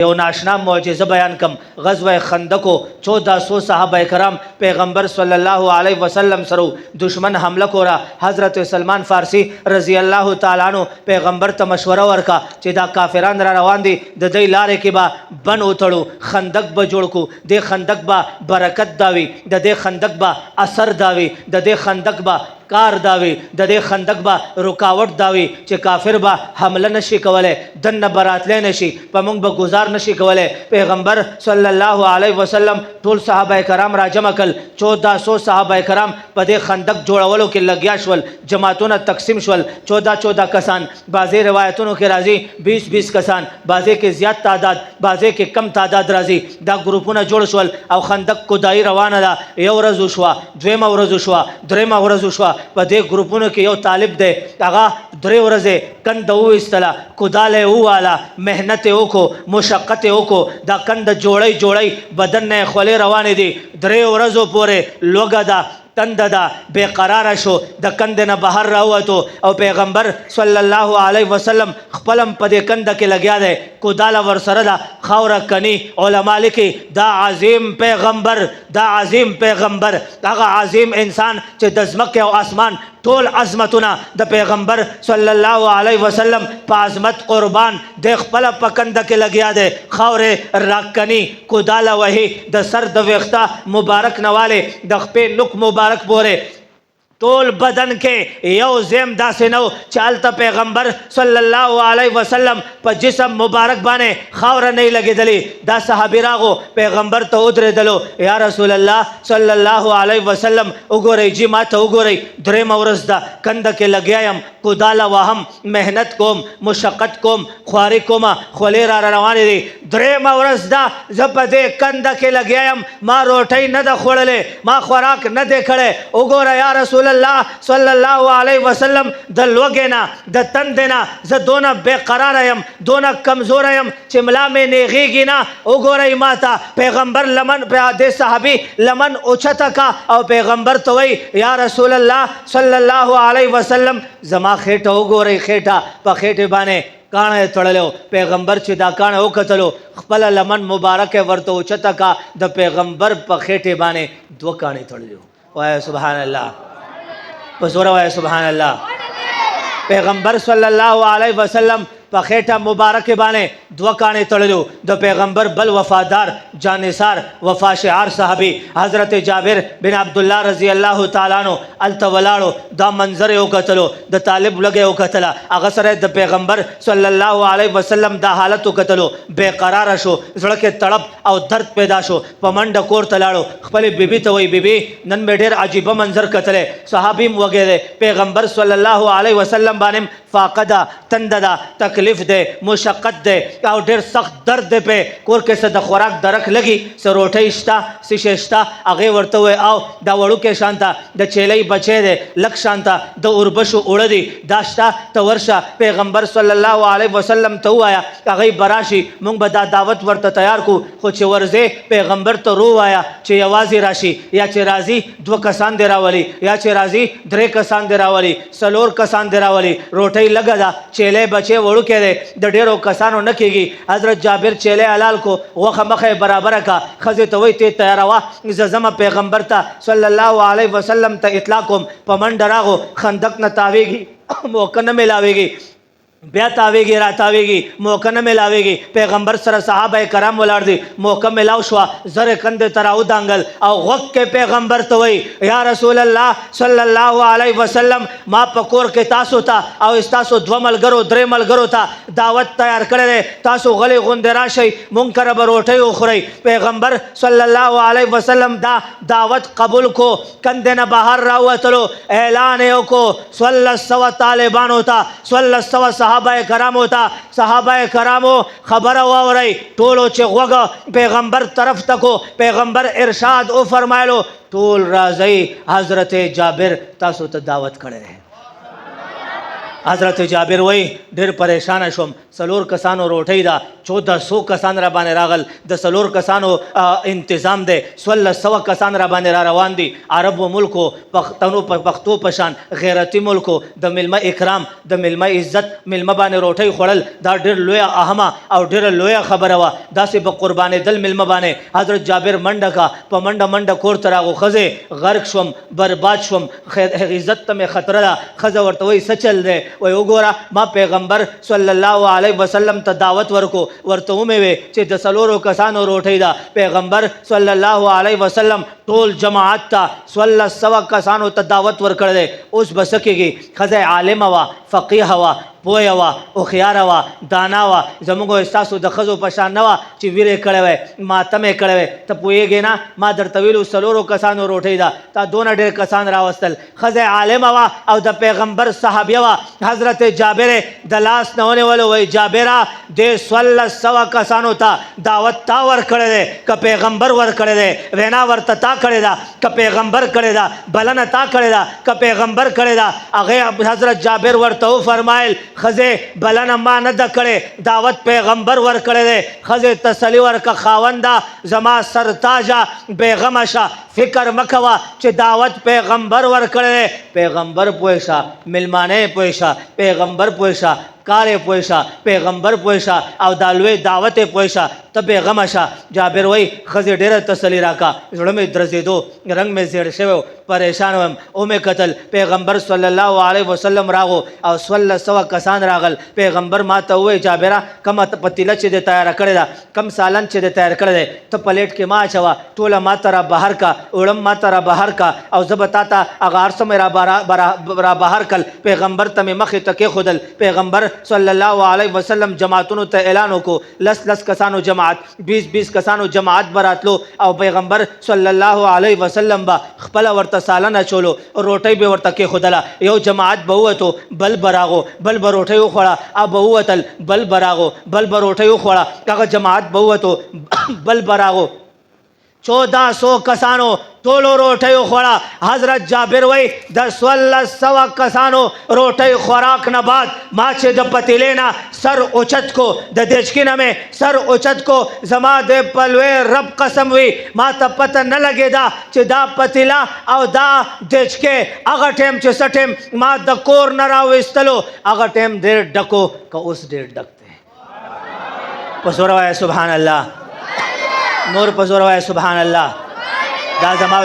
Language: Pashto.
یو ناشنا معجزه بیان کم غزوه خندقو 1400 صحابه کرام پیغمبر صلی الله علیه وسلم سره دشمن حمله کورا حضرت سلمان فارسی رضی الله تعالی عنہ پیغمبر ته مشوره ورکا چې دا کافران را روان دي د دې لارې کې با بن وتړو خندق به جوړ کو د خندق با برکت داوي د دې خندق با اثر داوي د دې خندق با کار داوي د دې خندق با رکاوټ داوي چې کافر با حمله نشي کولای دنه براتلې نشي په موږ به گزار نشي کولای پیغمبر صلی الله علیه وسلم ټول صحابه کرام را جمع کړ 1400 صحابه کرام په دې خندق جوړولو کې لګیا شول جماعتونه تقسیم شول 14 کسان بعضی روایتونو کې راځي 20 کسان بعضی کې زیات تعداد بعضی کې کم تعداد راځي دا ګروپونه جوړ شول او خندق کودای روانه ده یو ورځ شو دویمه ورځ شو درېمه ورځ شو په دې ګروپونو کې یو طالب دی هغه 3 ورځې کند وېستله کوداله واله مهنت وکړو مشقت وکړو دا کند جوړی بدن نه خولې روانې دي 3 ورځو پورې لوګه ده تند دا بیقرار شو د کند نه بهر راوته او پیغمبر صلی الله علیه وسلم خپلم په دې کند کې لګیا دی کوداله ور سره دا خوره کني علما لیکي دا عظیم پیغمبر دا عظیم پیغمبر هغه عظیم انسان چې د ځمکې او اسمان ټول عظمتونه د پیغمبر صلی الله علیه وسلم په عظمت قربان د خپل پکند کې لګیا دی خوره راکني کوداله وهي د سر د ویښته مبارک نواله د خپل نوک مبارک پورې ټول بدن کې یو زم داسې نو چالته پیغمبر صلی الله علیه وسلم په جسم مبارک باندې خاور نه لګیدلی دا صحابي راغو پیغمبر ته ودرېدلو یا رسول الله صلی الله علیه وسلم وګورئ جی ما ته وګورئ درې مورز دا کند کې لګیایم کوداله وهم مهنت کوم مشقت کوم خواري کوم خولې را روانې دي درې مورز دا زپدې کند کې لګیایم ما روټۍ نه د خوړلې ما خوراک نه دې کړې وګوره یا رسول الله صلی الله علیه وسلم د لوګینا د تندنا ز دونه بے قرار یم دونه کمزور یم چې ملا مې نیغيږي نه وګورئ ماته پیغمبر لمن په دې صحابي لمن اوچته کا او پیغمبر ته وی یا رسول الله صلی الله علیه وسلم زما خېټه وګورئ خېټه په خېټه باندې کانه تړلو پیغمبر چې دا کانه وکتلو خپل لمن مبارک ورته اوچته کا د پیغمبر په خېټه باندې 2 کانه تړلو وای سبحان الله بزور وای سبحان الله پیغمبر صلی الله علیه وسلم په خېټه مبارک باندې 2 کانه تړلو د پیغمبر بل وفادار جانثار وفا شعار صحابي حضرت جابر بن عبد الله رضی الله تعالی عنہ التولاړو دا منظر یو کتلو د طالب لګي یو کتلا هغه سره د پیغمبر صلی الله علیه وسلم دا حالت کتلو بے قرار شو زړه کې تړپ او درد پیدا شو پمنډ کور تلاړو خپل بیبي ته وای بیبي نن مې ډېر عجیب منظر کتلې صحابي وګړي پیغمبر صلی الله علیه وسلم باندې فاقدا تنددا تکلیف دے مشقت دے او ډیر سخت درد دے په کور کې څه د خوراک درک لګي څه روټۍ شتا څه شتا هغه ورته وای او دا وړو کې شانتا د چيلې بچي دے لک شانتا د اوربشو اوړه دي داشتا ته ورشه پیغمبر صلی الله علیه وسلم ته وایا هغه براشي مونږ به دا دعوت ورته تیار کو خو چې ورځه پیغمبر ته رو وایا چې یوازې راشي یا چې راځي 2 کسان دی راولي یا چې راځي 3 کسان دی راولي سلور کسان دی راولي روټۍ لګا دا چيلې بچي وړو کې د ډیرو کسانو نه کېږي حضرت جابر چيلې حلال کو وخه مخه برابر کا خزه ته وي ته تیاروا زما پیغمبر ته صلی الله علیه وسلم ته اطلاق کوم پمنډ راغو خندق نه تاویږي موقع نه ملاويږي بیا تاویږي را تاویږي موقع نه ملاويږي پیغمبر سره صحابه کرام ولار دي موقع ملاو شو زره کند تراو دانګل او وخت کې پیغمبر ته وای یا رسول الله صلی الله علیه وسلم ما پکور کې تاسو ته او تاسو 2 ملګرو 3 ملګرو ته دعوت تیار کړل تاسو غلي غوند راشي منکر بروټي وخوري پیغمبر صلی الله علیه وسلم دا دعوت قبول کو کند نه بهر راوتلو اعلان وکړو صلی الله طالبانو ته صلی الله صحابه کرامو ته صحابه کرامو خبره واوري ټولو چې غوګه پیغمبر طرف تکو پیغمبر ارشاد او فرمایلو ټول راځي حضرت جابر تاسو ته دعوت کړي حضرت جابر وای ډېر پریشان شوم سلور کسانو روټۍ ده 1400 کسان را باندې راغل د سلور کسانو انتظام دی 1600 کسان را باندې را روان دي عربو ملکو پښتو پشان غیرتی ملکو د ملمه اکرام د ملمه عزت ملمه باندې روټۍ خوړل دا ډېر لویه اهمه او ډېره لویه خبره وه داسې په قربانېدل ملمه باندې حضرت جابر منډه کا په منډه کور ته راغو ښځې غرق شوم برباد شوم عزت ته مې خطره ده ښځه ورته وایي څه چل دی وایي وګوره ما پیغمبر صلی الله علیه وسلم ته دعوت ورکو ورته ومې وې چې د څلورو کسانو روټۍ ده پیغمبر صلی الله علیه وسلم ټول جماعت ته 1600 کسانو ته دعوت ورکړی دی اوس به څه کېږي ښځه عالمه وه فقیه وه پوهه وه هوښیاره وه دانا وه زموږ ستاسو د ښځو په شان نه وه چې ویرې کړی وی ماتم یې کړی وی ته پوهېږې نه ما درته ویلو څلورو کسانو روټۍ ده تا دونه ډېر کسان راوستل ښځه عالمه وه او د پیغمبر صحابیه وه حضرت جابر د لاس نه ونیولو وایي جابره دې 1600 کسانو ته دعوت تا ورکړی دی که پیغمبر ورکړی دی وینا ورته تا کړې ده که پیغمبر کړې ده بلنه تا کړې ده که پیغمبر کړې ده هغې حضرت جابر ورته وفرمایل ښځې بلنه ما نه ده کړې دعوت پیغمبر ورکړی دی ښځې تسلي ورکه خاونده زما سرتاجه بېغمه شه فکر مه کوه چې دعوت پیغمبر ورکړی دی پیغمبر پوه شه میلمانه یې پوه شه پیغمبر پوه شه کار یې پوه شه پیغمبر پوه شه او دا لوی دعوت یې پوه شه ته بېغمه شه جابر وایي ښځې ډېره تسلي راکړه زړه مې درزېدو رنګ مې زیړ شوی پریشان وم ومې کتل پیغمبر صلی الله علیه وسلم راغو او 1600 کسان راغل پیغمبر ما ته ووایي جابره کومه پتیله چې دې تیاره کړې ده کم سالن چې دې تیار کړی دی ته پلیټ کې ما اچوه ټوله ما ته را بهر کا اوړم ما ته را بهر کا او زه به تا ته هغه هر څه مې را بهر کړل پیغمبر ته مې مخې ته کېښودل پیغمبر صلی الله علیه وسلم جماعتونو ته اعلان وکړو 10 کسانو جماعت 20 کسانو جماعت براتلو او پیغمبر صلی الله علیه وسلم به خپله ورته سالن اچولو روټۍ به ورته کېښودله یو جماعت به ووتو بل به راغو بل به روټۍ وخوړه او به ووتل بل به راغو بل به روټۍ وخوړه هغه جماعت به ووتو بل به راغو 1400 کسانو ټولو روټۍ وخوړه حضرت جابر وایي د 1600 کسانو روټۍ خوراک نه بعد ما چې د پتیلې نه سر اوچت کو د دیچکي نه مې سر اوچت کو زما د پلوی رب قسم وي ما ته پته نه لګېده چې دا پتیله او دا دیچکې هغه ټیم چې څه ټیم ما د کور نه راویستلو هغه ټیم ډېر ډکو که اوس ډېر ډک دی په زوره وایه سبحان الله نور په زوره وایه سبحان الله دا زما